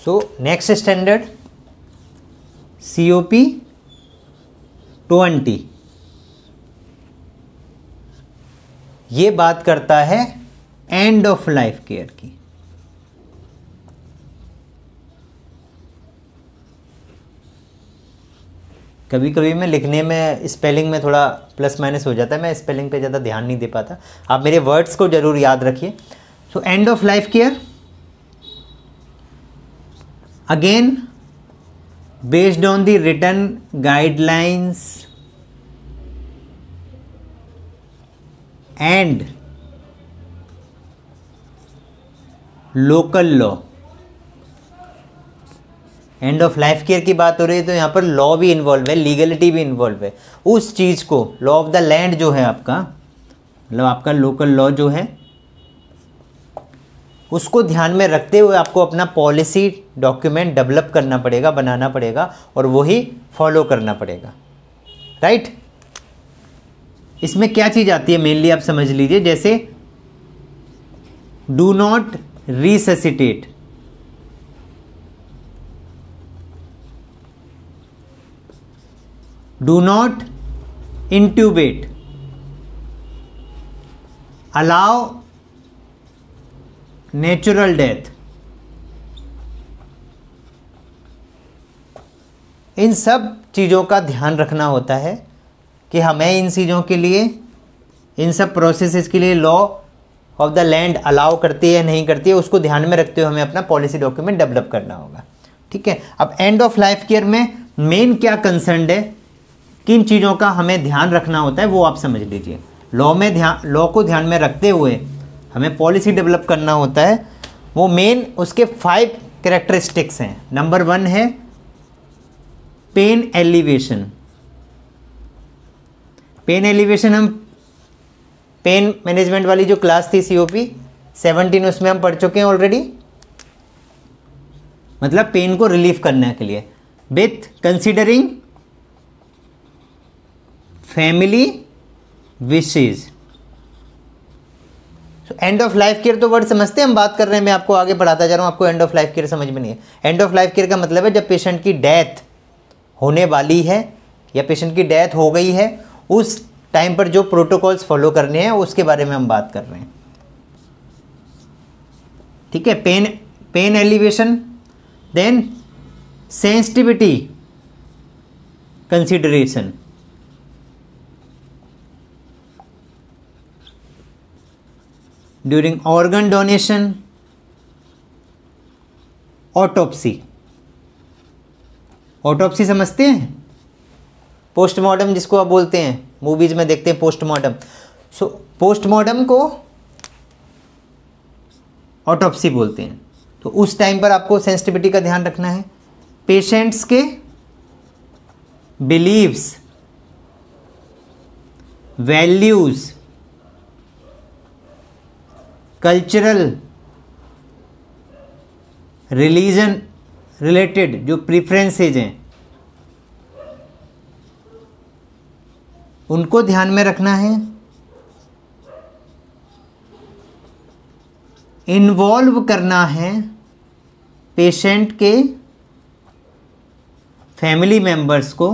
So next standard COP 20 ये बात करता है एंड ऑफ लाइफ केयर की। कभी कभी मैं लिखने में स्पेलिंग में थोड़ा प्लस माइनस हो जाता है, मैं स्पेलिंग पे ज़्यादा ध्यान नहीं दे पाता, आप मेरे वर्ड्स को ज़रूर याद रखिए। So end of life care again based on the written guidelines and local law. End of life care की बात हो रही है तो यहाँ पर लॉ भी इन्वॉल्व है, लीगलिटी भी इन्वॉल्व है। उस चीज़ को लॉ ऑफ द लैंड जो है आपका, मतलब आपका लोकल लॉ जो है, उसको ध्यान में रखते हुए आपको अपना पॉलिसी डॉक्यूमेंट डेवलप करना पड़ेगा, बनाना पड़ेगा और वही फॉलो करना पड़ेगा, राइट। इसमें क्या चीज़ आती है मेनली आप समझ लीजिए, जैसे do not resuscitate, do not intubate, allow natural death. इन सब चीज़ों का ध्यान रखना होता है कि हमें इन चीज़ों के लिए, इन सब प्रोसेसेस के लिए law of the land allow करती है नहीं करती है, उसको ध्यान में रखते हुए हमें अपना पॉलिसी डॉक्यूमेंट डेवलप करना होगा, ठीक है। अब एंड ऑफ लाइफ केयर में मेन क्या कंसर्न है, किन चीज़ों का हमें ध्यान रखना होता है वो आप समझ लीजिए। लॉ को ध्यान में रखते हुए हमें पॉलिसी डेवलप करना होता है। वो मेन उसके 5 कैरेक्टरिस्टिक्स हैं। नंबर 1 है पेन एलिवेशन। पेन एलिवेशन हम पेन मैनेजमेंट वाली जो क्लास थी COP 17 उसमें हम पढ़ चुके हैं ऑलरेडी। मतलब पेन को रिलीफ करने के लिए with considering family wishes. And of life care तो वर्ड समझते हैं, हम बात कर रहे हैं, मैं आपको आगे बढ़ाता जा रहा हूं, आपको एंड ऑफ लाइफ केयर समझ में नहीं है। एंड ऑफ लाइफ केयर का मतलब है जब पेशेंट की डेथ होने वाली है या पेशेंट की डेथ हो गई है, उस टाइम पर जो प्रोटोकॉल्स फॉलो करने हैं उसके बारे में हम बात कर रहे हैं, ठीक है। Pain elevation, then sensitivity consideration, during organ donation, autopsy. Autopsy समझते हैं, पोस्टमार्टम जिसको आप बोलते हैं, मूवीज में देखते हैं पोस्टमार्टम। सो पोस्टमार्टम को ऑटोप्सी बोलते हैं। तो उस टाइम पर आपको सेंसिटिविटी का ध्यान रखना है, पेशेंट्स के beliefs, values, cultural, religion related जो प्रेफरेंसेज हैं उनको ध्यान में रखना है। इन्वॉल्व करना है पेशेंट के फैमिली मेंबर्स को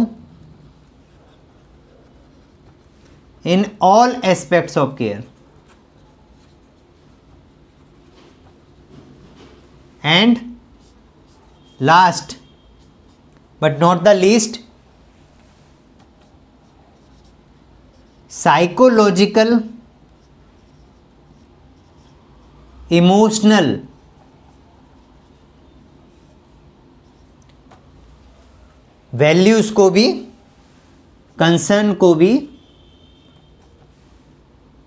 in all aspects of care. And last but not the least, psychological, emotional, values को भी, कंसर्न को भी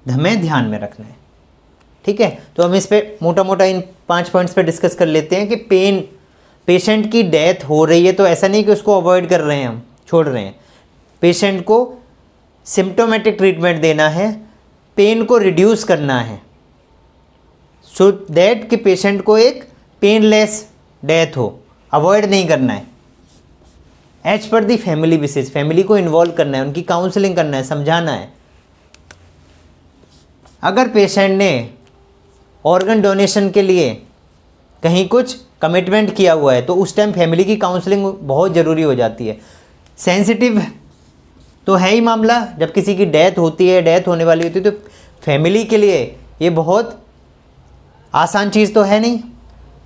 हमें ध्यान में रखना है, ठीक है। तो हम इस पे मोटा मोटा इन 5 पॉइंट्स पे डिस्कस कर लेते हैं कि पेशेंट की डेथ हो रही है तो ऐसा नहीं कि उसको अवॉइड कर रहे हैं, हम छोड़ रहे हैं। पेशेंट को सिम्टोमेटिक ट्रीटमेंट देना है, पेन को रिड्यूस करना है, सो दैट कि पेशेंट को एक पेनलेस डेथ हो, अवॉइड नहीं करना है। एज पर दी फैमिली विशेज, फैमिली को इन्वॉल्व करना है, उनकी काउंसलिंग करना है, समझाना है। अगर पेशेंट ने ऑर्गन डोनेशन के लिए कहीं कुछ कमिटमेंट किया हुआ है, तो उस टाइम फैमिली की काउंसलिंग बहुत ज़रूरी हो जाती है। सेंसिटिव तो है ही मामला, जब किसी की डेथ होती है, डेथ होने वाली होती है, तो फैमिली के लिए ये बहुत आसान चीज़ तो है नहीं,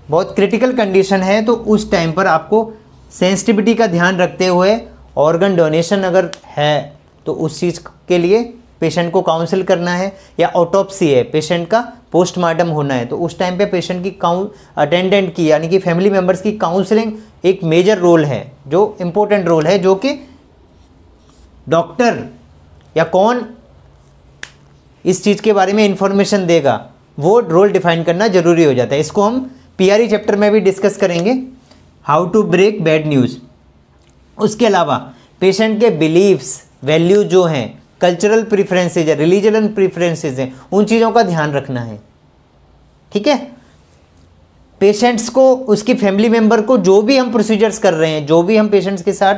बहुत क्रिटिकल कंडीशन है। तो उस टाइम पर आपको सेंसिटिविटी का ध्यान रखते हुए ऑर्गन डोनेशन अगर है तो उस चीज़ के लिए पेशेंट को काउंसिल करना है, या ऑटोप्सी है, पेशेंट का पोस्टमार्टम होना है, तो उस टाइम पे पेशेंट की अटेंडेंट की यानी कि फैमिली मेम्बर्स की काउंसलिंग एक मेजर रोल है, जो इम्पोर्टेंट रोल है, जो कि डॉक्टर या कौन इस चीज़ के बारे में इंफॉर्मेशन देगा वो रोल डिफाइन करना जरूरी हो जाता है। इसको हम पीआरई चैप्टर में भी डिस्कस करेंगे, how to break bad news. उसके अलावा पेशेंट के बिलीव्स, वैल्यू जो हैं, कल्चरल प्रेफरेंसेज है, रिलीजन प्रेफरेंसेज हैं, उन चीज़ों का ध्यान रखना है। ठीक है, पेशेंट्स को, उसकी फैमिली मेंबर को जो भी हम प्रोसीजर्स कर रहे हैं, जो भी हम पेशेंट्स के साथ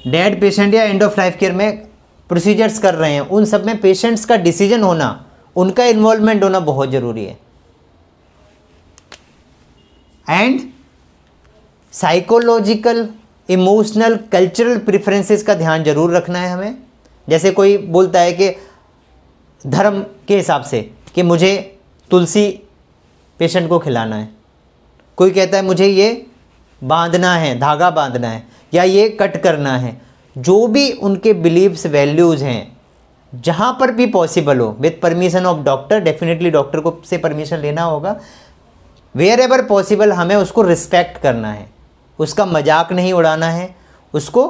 डेड पेशेंट या एंड ऑफ लाइफ केयर में प्रोसीजर्स कर रहे हैं, उन सब में पेशेंट्स का डिसीजन होना, उनका इन्वॉल्वमेंट होना बहुत ज़रूरी है। And psychological, emotional, cultural preferences का ध्यान जरूर रखना है हमें। जैसे कोई बोलता है कि धर्म के हिसाब से कि मुझे तुलसी पेशेंट को खिलाना है, कोई कहता है मुझे ये बांधना है, धागा बांधना है, या ये कट करना है। जो भी उनके बिलीव्स, वैल्यूज़ हैं, जहाँ पर भी पॉसिबल हो, with permission of doctor, definitely doctor को से परमिशन लेना होगा, वेयर एवर पॉसिबल हमें उसको रिस्पेक्ट करना है, उसका मजाक नहीं उड़ाना है, उसको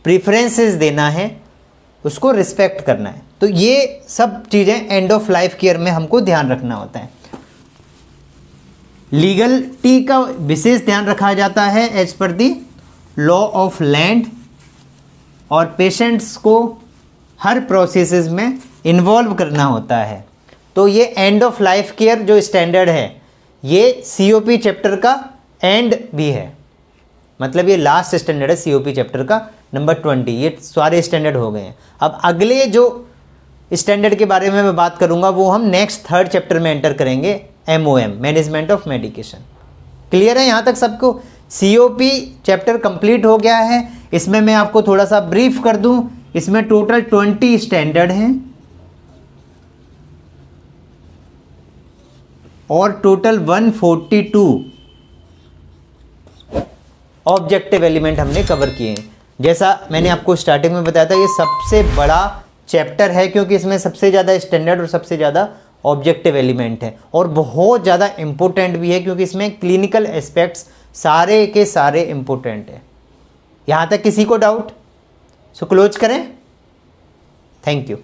प्रीफरेंसेस देना है, उसको रिस्पेक्ट करना है। तो ये सब चीज़ें एंड ऑफ लाइफ केयर में हमको ध्यान रखना होता है। लीगलिटी का विशेष ध्यान रखा जाता है as per the law of land, और पेशेंट्स को हर प्रोसेसेस में इन्वॉल्व करना होता है। तो ये एंड ऑफ लाइफ केयर जो स्टैंडर्ड है, ये सीओपी चैप्टर का एंड भी है, मतलब ये लास्ट स्टैंडर्ड है सीओपी चैप्टर का नंबर 20। ये सारे स्टैंडर्ड हो गए हैं। अब अगले जो स्टैंडर्ड के बारे में मैं बात करूंगा वो हम नेक्स्ट 3rd चैप्टर में एंटर करेंगे, MOM, management of medication. Clear है यहाँ तक सबको? सीओपी चैप्टर कंप्लीट हो गया है। इसमें मैं आपको थोड़ा सा ब्रीफ कर दूं, इसमें टोटल 20 स्टैंडर्ड हैं और टोटल 142 ऑब्जेक्टिव एलिमेंट हमने कवर किए हैं। जैसा मैंने आपको स्टार्टिंग में बताया था, ये सबसे बड़ा चैप्टर है क्योंकि इसमें सबसे ज़्यादा स्टैंडर्ड और सबसे ज़्यादा ऑब्जेक्टिव एलिमेंट है, और बहुत ज़्यादा इम्पोर्टेंट भी है क्योंकि इसमें क्लिनिकल एस्पेक्ट्स सारे के सारे इम्पोर्टेंट है। यहाँ तक किसी को डाउट? सो क्लोज करें। Thank you.